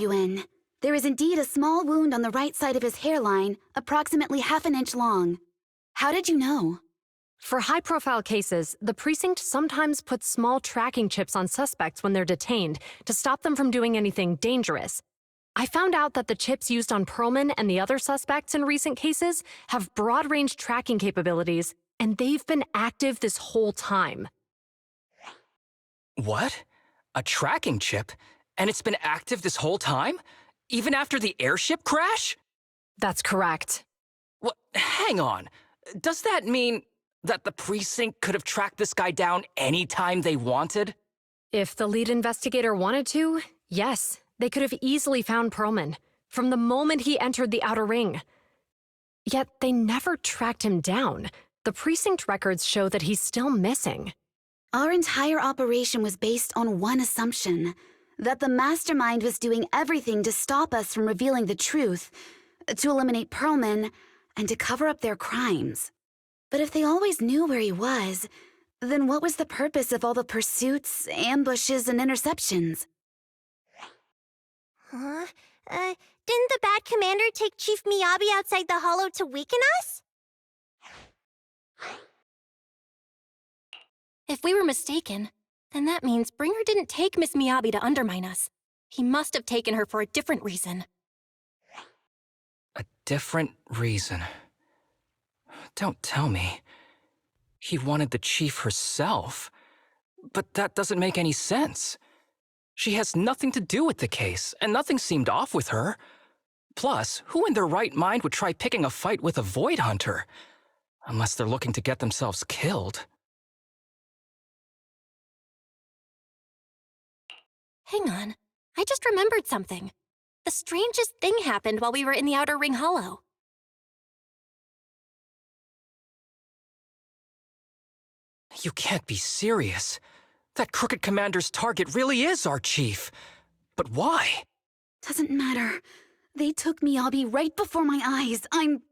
UN. There is indeed a small wound on the right side of his hairline, approximately half an inch long. How did you know? For high-profile cases, the precinct sometimes puts small tracking chips on suspects when they're detained to stop them from doing anything dangerous. I found out that the chips used on Perlman and the other suspects in recent cases have broad-range tracking capabilities, and they've been active this whole time. What? A tracking chip? And it's been active this whole time? Even after the airship crash? That's correct. What? Hang on. Does that mean that the precinct could have tracked this guy down anytime they wanted? If the lead investigator wanted to, yes, they could have easily found Perlman from the moment he entered the outer ring. Yet they never tracked him down. The precinct records show that he's still missing. Our entire operation was based on one assumption, that the mastermind was doing everything to stop us from revealing the truth, to eliminate Perlman, and to cover up their crimes. But if they always knew where he was, then what was the purpose of all the pursuits, ambushes, and interceptions? Huh? Didn't the bad commander take Chief Miyabi outside the hollow to weaken us? If we were mistaken, then that means Bringer didn't take Miss Miyabi to undermine us. He must have taken her for a different reason. A different reason. Don't tell me. He wanted the chief herself. But that doesn't make any sense. She has nothing to do with the case, and nothing seemed off with her. Plus, who in their right mind would try picking a fight with a Void Hunter? Unless they're looking to get themselves killed. Hang on, I just remembered something. The strangest thing happened while we were in the Outer Ring Hollow. You can't be serious. That crooked commander's target really is our chief. But why? Doesn't matter. They took Miyabi right before my eyes. I'm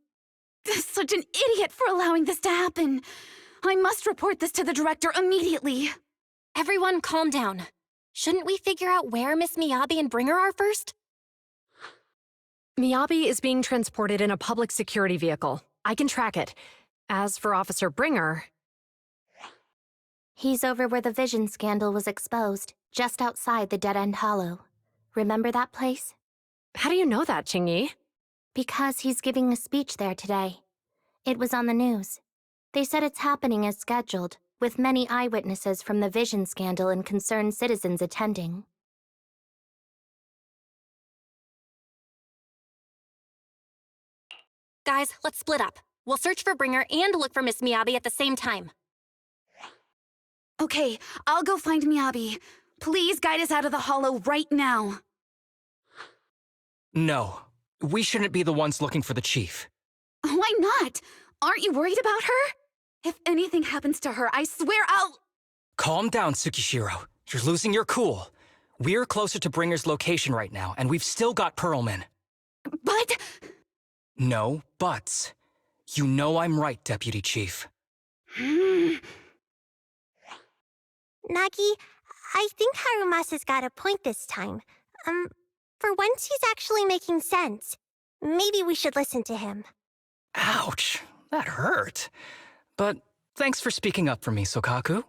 such an idiot for allowing this to happen. I must report this to the director immediately. Everyone calm down. Shouldn't we figure out where Miss Miyabi and Bringer are first? Miyabi is being transported in a public security vehicle. I can track it. As for Officer Bringer... He's over where the vision scandal was exposed, just outside the Dead End Hollow. Remember that place? How do you know that, Qingyi? Because he's giving a speech there today. It was on the news. They said it's happening as scheduled, with many eyewitnesses from the vision scandal and concerned citizens attending. Guys, let's split up. We'll search for Bringer and look for Miss Miyabi at the same time. Okay, I'll go find Miyabi. Please guide us out of the hollow right now. No. We shouldn't be the ones looking for the chief. Why not? Aren't you worried about her? If anything happens to her, I swear I'll... Calm down, Tsukishiro. You're losing your cool. We're closer to Bringer's location right now, and we've still got Perlman. But... No buts. You know I'm right, Deputy Chief. Nagi, I think Harumasa's got a point this time. For once he's actually making sense. Maybe we should listen to him. Ouch, that hurt. But thanks for speaking up for me, Sokaku.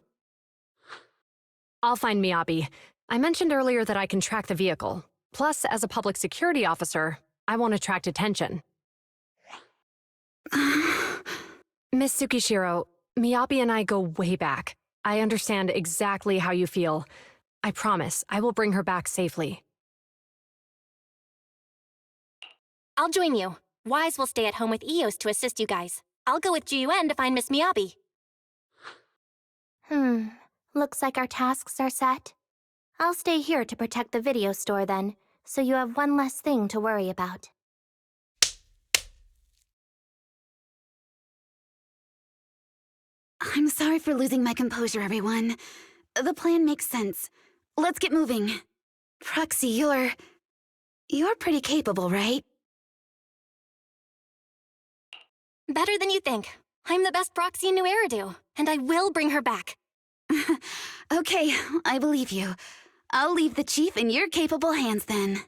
I'll find Miyabi. I mentioned earlier that I can track the vehicle. Plus, as a public security officer, I won't attract attention. Miss Tsukishiro, Miyabi and I go way back. I understand exactly how you feel. I promise I will bring her back safely. I'll join you. Wise will stay at home with Eos to assist you guys. I'll go with GUN to find Miss Miyabi. Looks like our tasks are set. I'll stay here to protect the video store then, so you have one less thing to worry about. I'm sorry for losing my composure, everyone. The plan makes sense. Let's get moving. Proxy, you're pretty capable, right? Better than you think. I'm the best proxy in New Eridu, and I will bring her back. Okay, I believe you. I'll leave the chief in your capable hands then.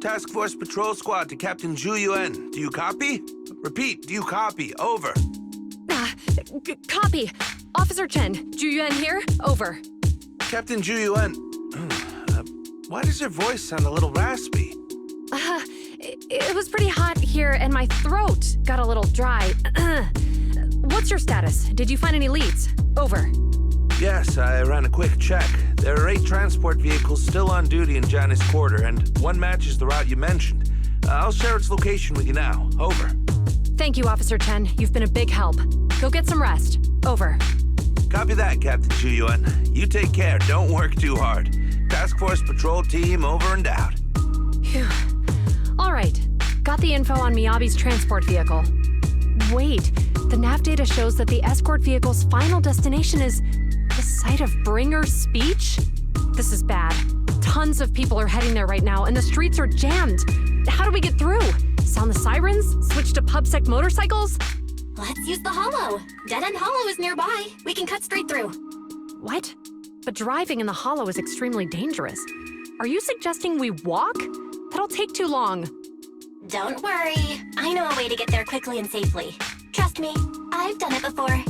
Task Force Patrol Squad to Captain Zhu Yuan. Do you copy? Repeat, do you copy? Over. Copy. Officer Chen, Zhu Yuan here. Over. Captain Zhu Yuan, why does your voice sound a little raspy? It was pretty hot here, and my throat got a little dry. What's your status? Did you find any leads? Over. Yes, I ran a quick check. There are 8 transport vehicles still on duty in Janice Quarter, and one matches the route you mentioned. I'll share its location with you now. Over. Thank you, Officer Chen. You've been a big help. Go get some rest. Over. Copy that, Captain Zhu Yuan. You take care. Don't work too hard. Task Force Patrol Team over and out. Phew. All right. Got the info on Miyabi's transport vehicle. Wait, the nav data shows that the escort vehicle's final destination is the site of Bringer's speech? This is bad. Tons of people are heading there right now, and the streets are jammed. How do we get through? Sound the sirens? Switch to PubSec motorcycles? Let's use the hollow. Dead End Hollow is nearby. We can cut straight through. What? But driving in the hollow is extremely dangerous. Are you suggesting we walk? That'll take too long. Don't worry. I know a way to get there quickly and safely. Trust me, I've done it before.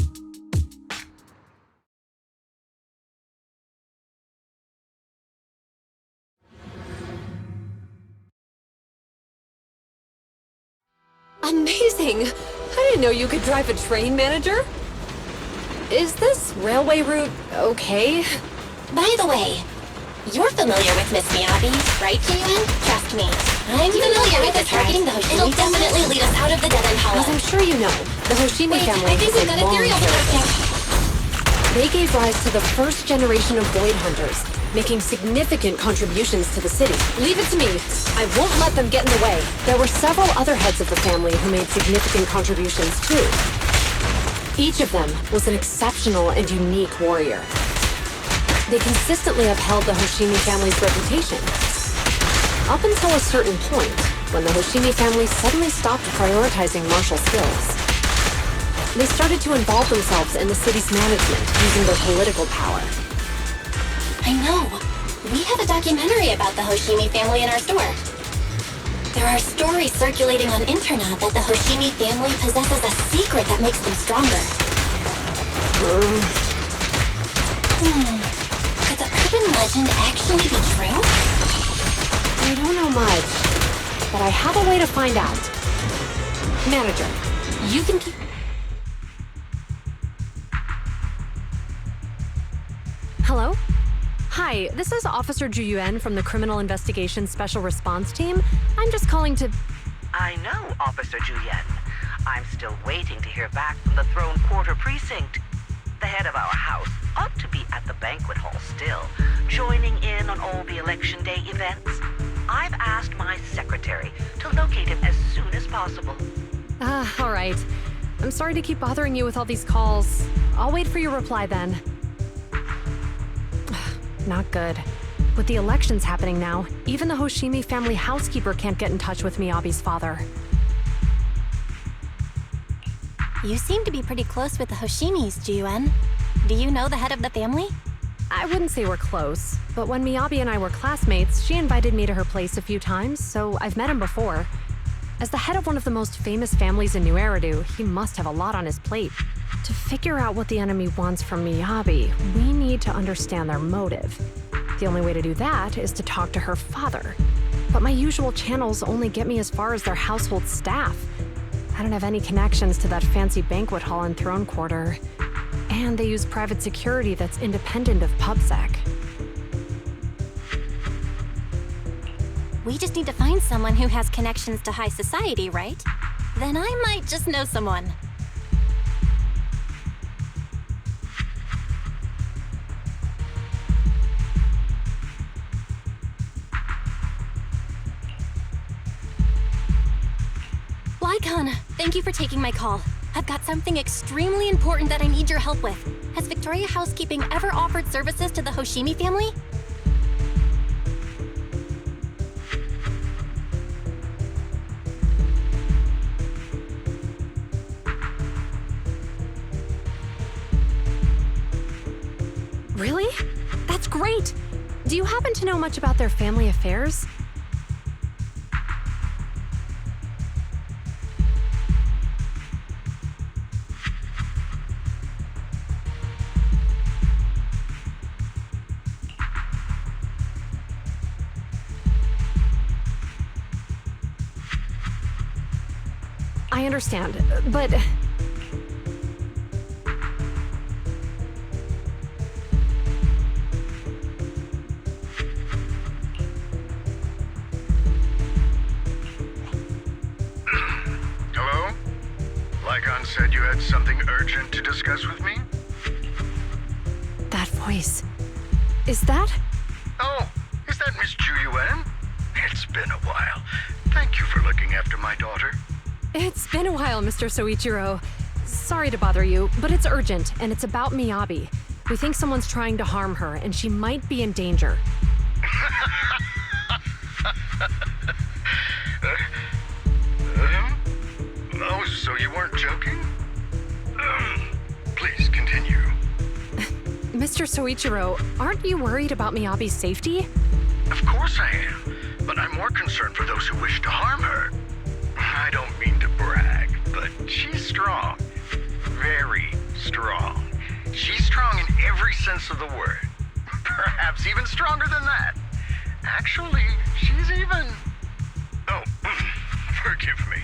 Amazing! I didn't know you could drive a train, manager. Is this railway route okay? By the way, you're familiar with Miss Miyabi, right, Jiyun? Trust me, I'm familiar with the targeting the Hoshimi. It'll definitely lead us out of the Dead End Hollow. As I'm sure you know, the Hoshimi family I think we've got a theory over there now. They gave rise to the first generation of Void Hunters, making significant contributions to the city. Leave it to me. I won't let them get in the way. There were several other heads of the family who made significant contributions too. Each of them was an exceptional and unique warrior. They consistently upheld the Hoshimi family's reputation. Up until a certain point, when the Hoshimi family suddenly stopped prioritizing martial skills. They started to involve themselves in the city's management using their political power. I know. We have a documentary about the Hoshimi family in our store. There are stories circulating on internet that the Hoshimi family possesses a secret that makes them stronger. Could the urban legend actually be true? I don't know much, but I have a way to find out. Manager, you can keep... Hello? Hi, this is Officer Zhu Yuan from the Criminal Investigations Special Response Team. I'm just calling to... I know, Officer Julian. I'm still waiting to hear back from the Throne Quarter Precinct. The head of our house ought to be at the banquet hall still, joining in on all the Election Day events. I've asked my secretary to locate him as soon as possible. all right. I'm sorry to keep bothering you with all these calls. I'll wait for your reply then. Not good. With the elections happening now, even the Hoshimi family housekeeper can't get in touch with Miyabi's father. You seem to be pretty close with the Hoshimis, Jiyun. Do you know the head of the family? I wouldn't say we're close, but when Miyabi and I were classmates, she invited me to her place a few times, so I've met him before. As the head of one of the most famous families in New Eridu, he must have a lot on his plate. To figure out what the enemy wants from Miyabi, we need to understand their motive. The only way to do that is to talk to her father. But my usual channels only get me as far as their household staff. I don't have any connections to that fancy banquet hall in Throne Quarter. And they use private security that's independent of PubSec. We just need to find someone who has connections to high society, right? Then I might just know someone. Lycon, thank you for taking my call. I've got something extremely important that I need your help with. Has Victoria Housekeeping ever offered services to the Hoshimi family? Really? That's great! Do you happen to know much about their family affairs? I understand, but... Hello? Lycon said you had something urgent to discuss with me? That voice... Is that... Oh, is that Miss Ju Yuan? It's been a while. Thank you for looking after my daughter. It's been a while, Mr. Soichiro. Sorry to bother you, but it's urgent, and it's about Miyabi. We think someone's trying to harm her, and she might be in danger. Oh, so you weren't joking? Please continue. Mr. Soichiro, aren't you worried about Miyabi's safety? Of course I am, but I'm more concerned for those who wish to harm her. I don't mean to brag, but she's strong. Very strong. She's strong in every sense of the word. Perhaps even stronger than that. Actually, she's even... Oh, forgive me.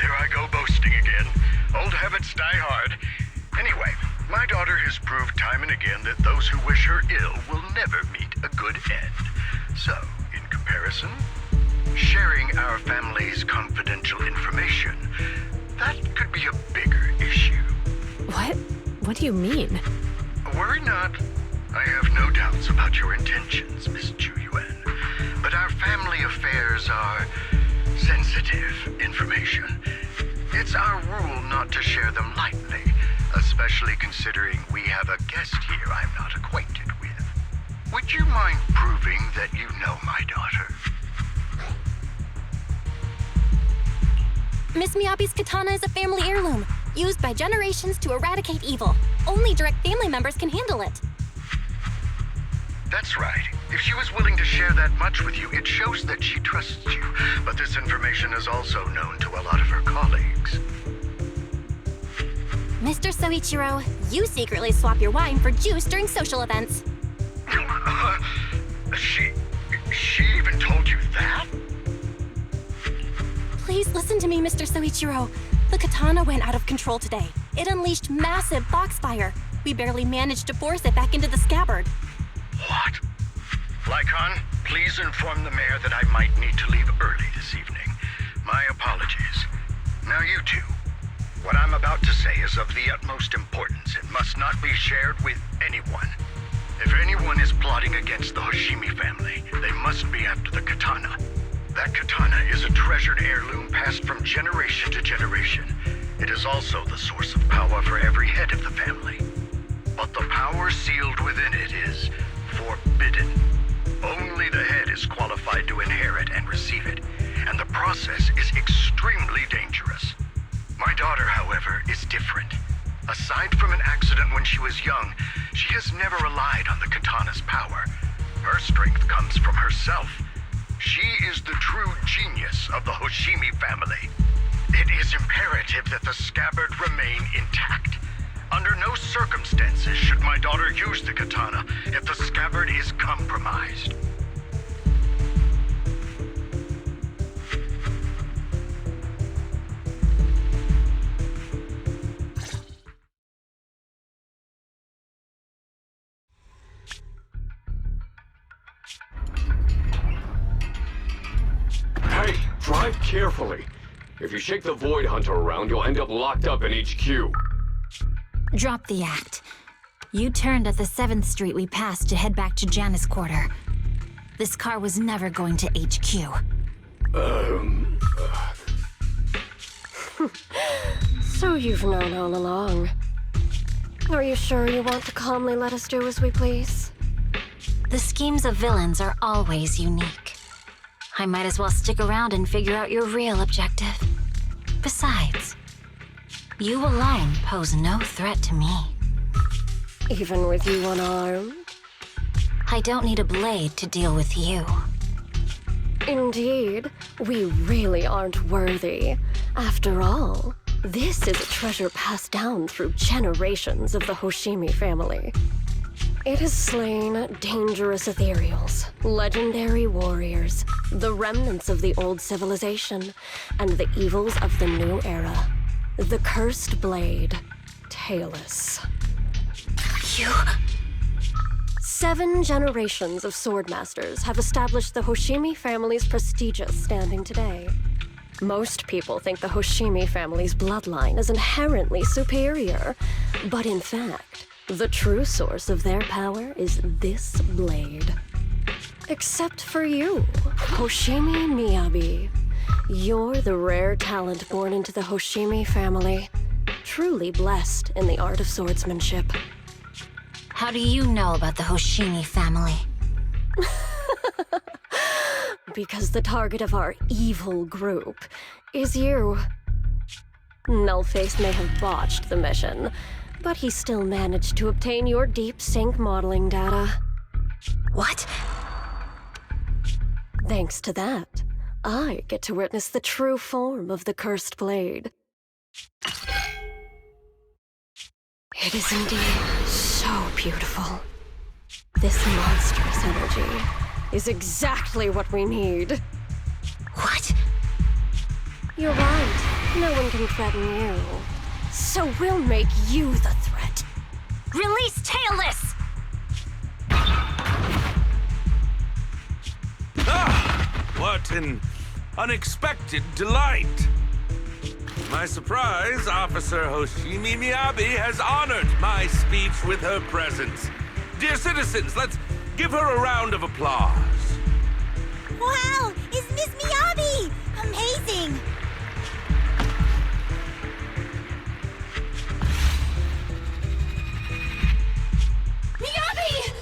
There I go boasting again. Old habits die hard. Anyway, my daughter has proved time and again that those who wish her ill will never meet a good end. So, in comparison, sharing our family's confidential information, that could be a bigger issue. What? What do you mean? Worry not. I have no doubts about your intentions, Miss Ju Yuan. But our family affairs are sensitive information. It's our rule not to share them lightly, especially considering we have a guest here I'm not acquainted with. Would you mind proving that you know my daughter? Miss Miyabi's katana is a family heirloom, used by generations to eradicate evil. Only direct family members can handle it. That's right. If she was willing to share that much with you, it shows that she trusts you. But this information is also known to a lot of her colleagues. Mr. Soichiro, you secretly swap your wine for juice during social events. She even told you that? Please listen to me, Mr. Soichiro. The katana went out of control today. It unleashed massive foxfire. We barely managed to force it back into the scabbard. What? Lycon, please inform the mayor that I might need to leave early this evening. My apologies. Now you two. What I'm about to say is of the utmost importance and must not be shared with anyone. If anyone is plotting against the Hoshimi family, they must be after the katana. That katana is a treasured heirloom passed from generation to generation. It is also the source of power for every head of the family. But the power sealed within it is forbidden. Only the head is qualified to inherit and receive it, and the process is extremely dangerous. My daughter, however, is different. Aside from an accident when she was young, she has never relied on the katana's power. Her strength comes from herself. She is the true genius of the Hoshimi family. It is imperative that the scabbard remain intact. Under no circumstances should my daughter use the katana if the scabbard is compromised. Hey, drive carefully. If you shake the Void Hunter around, you'll end up locked up in HQ. Drop the act. You turned at the 7th Street we passed to head back to Janus Quarter. This car was never going to HQ. So you've known all along. Are you sure you want to calmly let us do as we please? The schemes of villains are always unique. I might as well stick around and figure out your real objective. Besides, you alone pose no threat to me. Even with you unarmed? I don't need a blade to deal with you. Indeed, we really aren't worthy. After all, this is a treasure passed down through generations of the Hoshimi family. It has slain dangerous ethereals, legendary warriors, the remnants of the old civilization, and the evils of the new era. The cursed blade, Tailless. You... 7 generations of swordmasters have established the Hoshimi family's prestigious standing today. Most people think the Hoshimi family's bloodline is inherently superior, but in fact, the true source of their power is this blade. Except for you, Hoshimi Miyabi. You're the rare talent born into the Hoshimi family, truly blessed in the art of swordsmanship. How do you know about the Hoshimi family? Because the target of our evil group is you. Nullface may have botched the mission, but he still managed to obtain your deep sync modeling data. What? Thanks to that, I get to witness the true form of the cursed blade. It is indeed so beautiful. This monstrous energy is exactly what we need. What? You're right. No one can threaten you. So we'll make you the threat. Release Tailless! Ah! What an unexpected delight! To my surprise, Officer Hoshimi Miyabi has honored my speech with her presence. Dear citizens, let's give her a round of applause. Wow! It's Miss Miyabi! Amazing! Miyabi!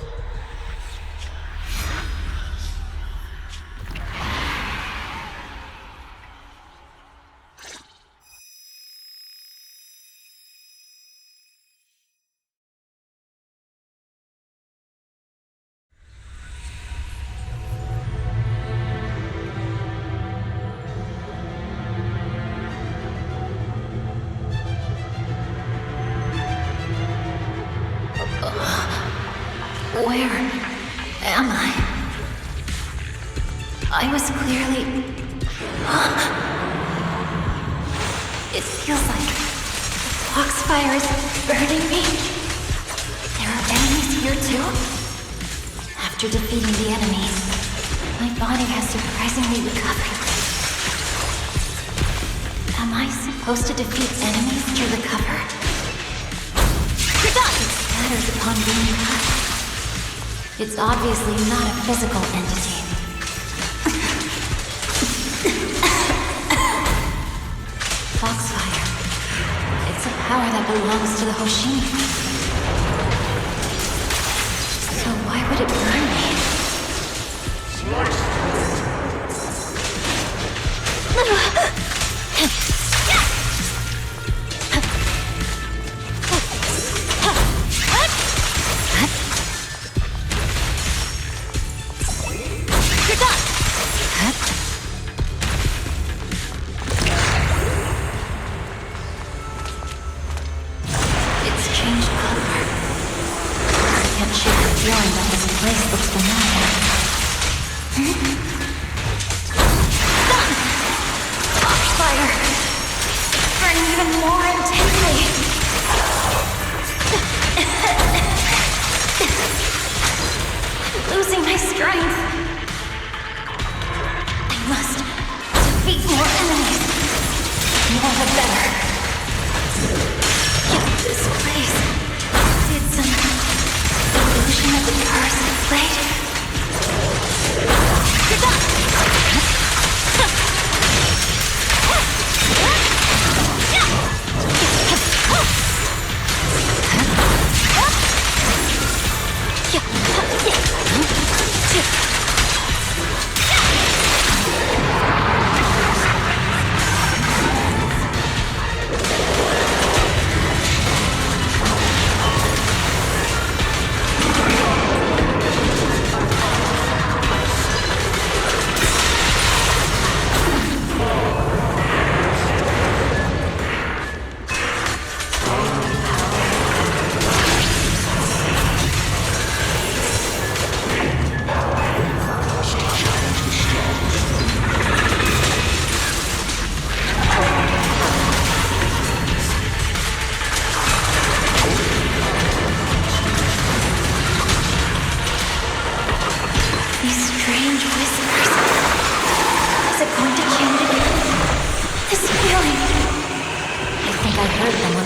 Where am I? I was clearly... It feels like the foxfire is burning me. There are enemies here too? After defeating the enemies, my body has surprisingly recovered. Am I supposed to defeat enemies to recover? It scatters upon being cut. It's obviously not a physical entity. Foxfire. It's a power that belongs to the Hoshimi. So why would it burn me?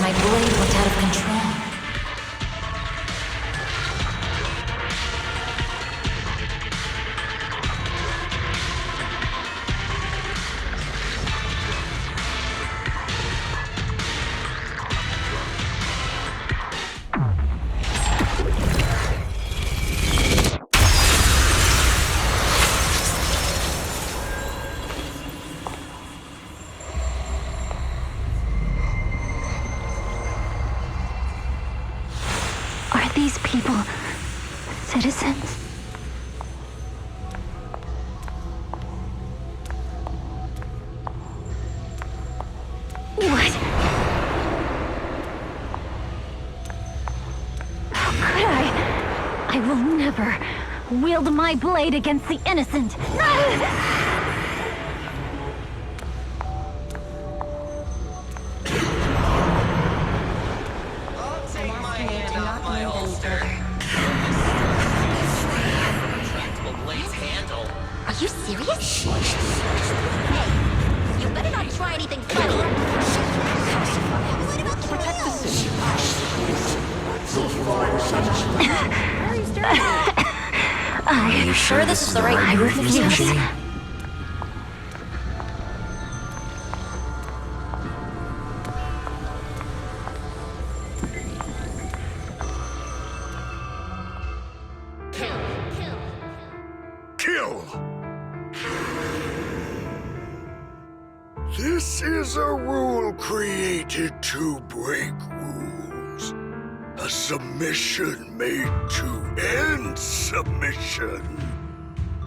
my blade went out of control. Are these people citizens? What? How could I? I will never wield my blade against the innocent. Are you serious? Hey, you better not try anything funny. What about protect the city? Are you Sure this is the right I refuse. Kill! This is a rule created to break rules. A submission made to end submission.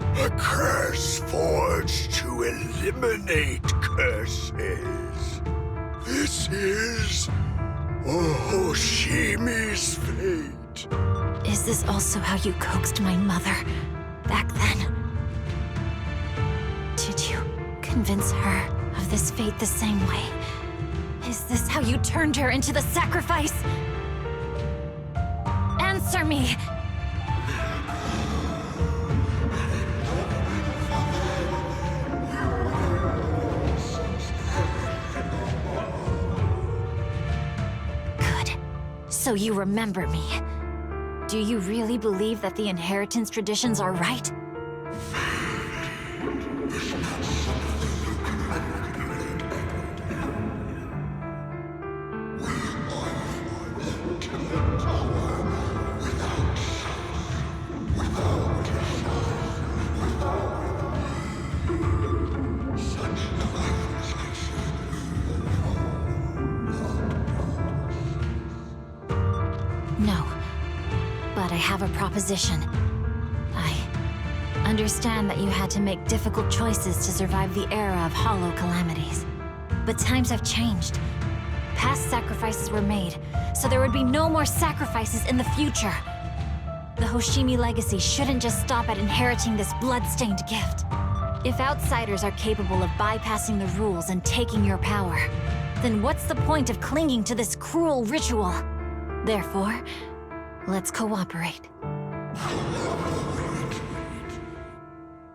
A curse forged to eliminate curses. This is Hoshimi's fate. Is this also how you coaxed my mother back then? Did you convince her of this fate the same way? Is this how you turned her into the sacrifice? Answer me! Good. So you remember me. Do you really believe that the inheritance traditions are right? No. But I have a proposition. I understand that you had to make difficult choices to survive the era of hollow calamities. But times have changed. Past sacrifices were made, so there would be no more sacrifices in the future. The Hoshimi legacy shouldn't just stop at inheriting this blood-stained gift. If outsiders are capable of bypassing the rules and taking your power, then what's the point of clinging to this cruel ritual? Therefore, let's cooperate.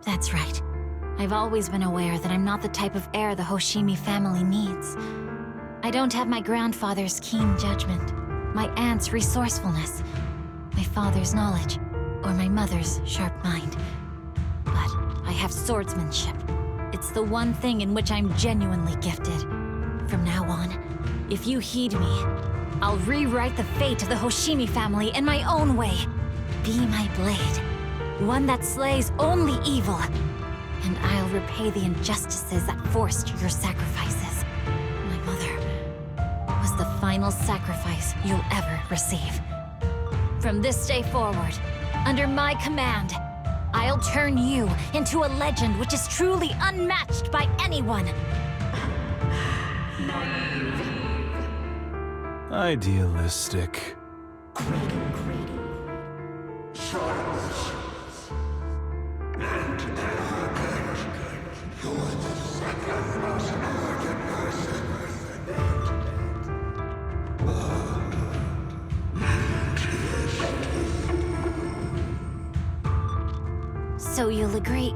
That's right. I've always been aware that I'm not the type of heir the Hoshimi family needs. I don't have my grandfather's keen judgment, my aunt's resourcefulness, my father's knowledge, or my mother's sharp mind. But I have swordsmanship. It's the one thing in which I'm genuinely gifted. From now on, if you heed me, I'll rewrite the fate of the Hoshimi family in my own way. Be my blade, one that slays only evil, and I'll repay the injustices that forced your sacrifices. My mother was the final sacrifice you'll ever receive. From this day forward, under my command, I'll turn you into a legend which is truly unmatched by anyone. Idealistic. So you'll agree?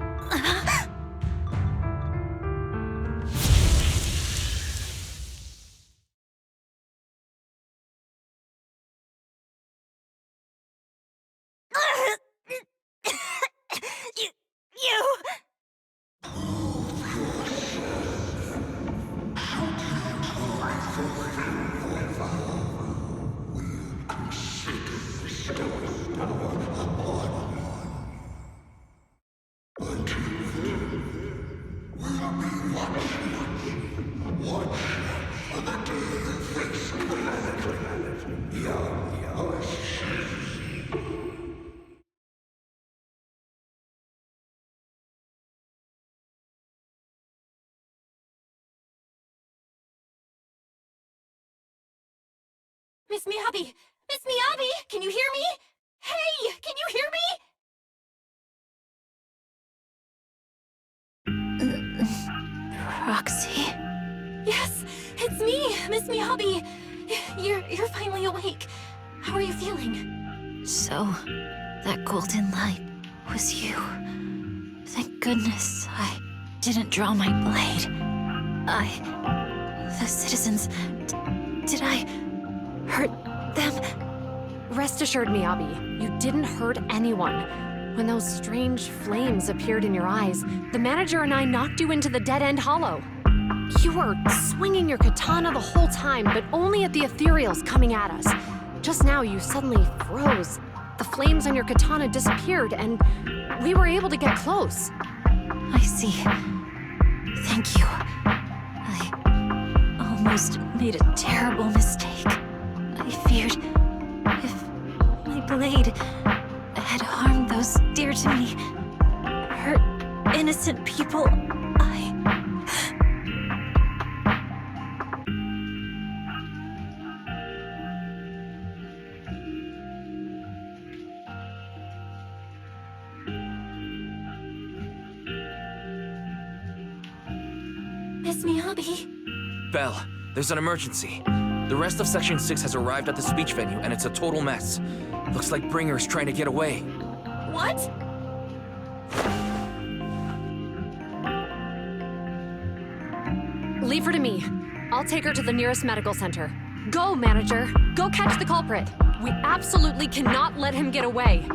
Miss Miyabi! Miss Miyabi! Can you hear me? Hey! Can you hear me? Roxy? Yes, it's me, Miss Miyabi. You're finally awake. How are you feeling? So, that golden light was you. Thank goodness I didn't draw my blade. The citizens... did I hurt them? Rest assured, Miyabi, you didn't hurt anyone. When those strange flames appeared in your eyes, the manager and I knocked you into the dead-end hollow. You were swinging your katana the whole time, but only at the ethereals coming at us. Just now, you suddenly froze. The flames on your katana disappeared, and we were able to get close. I see. Thank you. I almost made a terrible mistake. I feared if my blade had harmed those dear to me, hurt innocent people, Miss Miyabi? Belle, there's an emergency. The rest of Section 6 has arrived at the speech venue, and it's a total mess. Looks like Bringer's trying to get away. What? Leave her to me. I'll take her to the nearest medical center. Go, manager. Go catch the culprit. We absolutely cannot let him get away.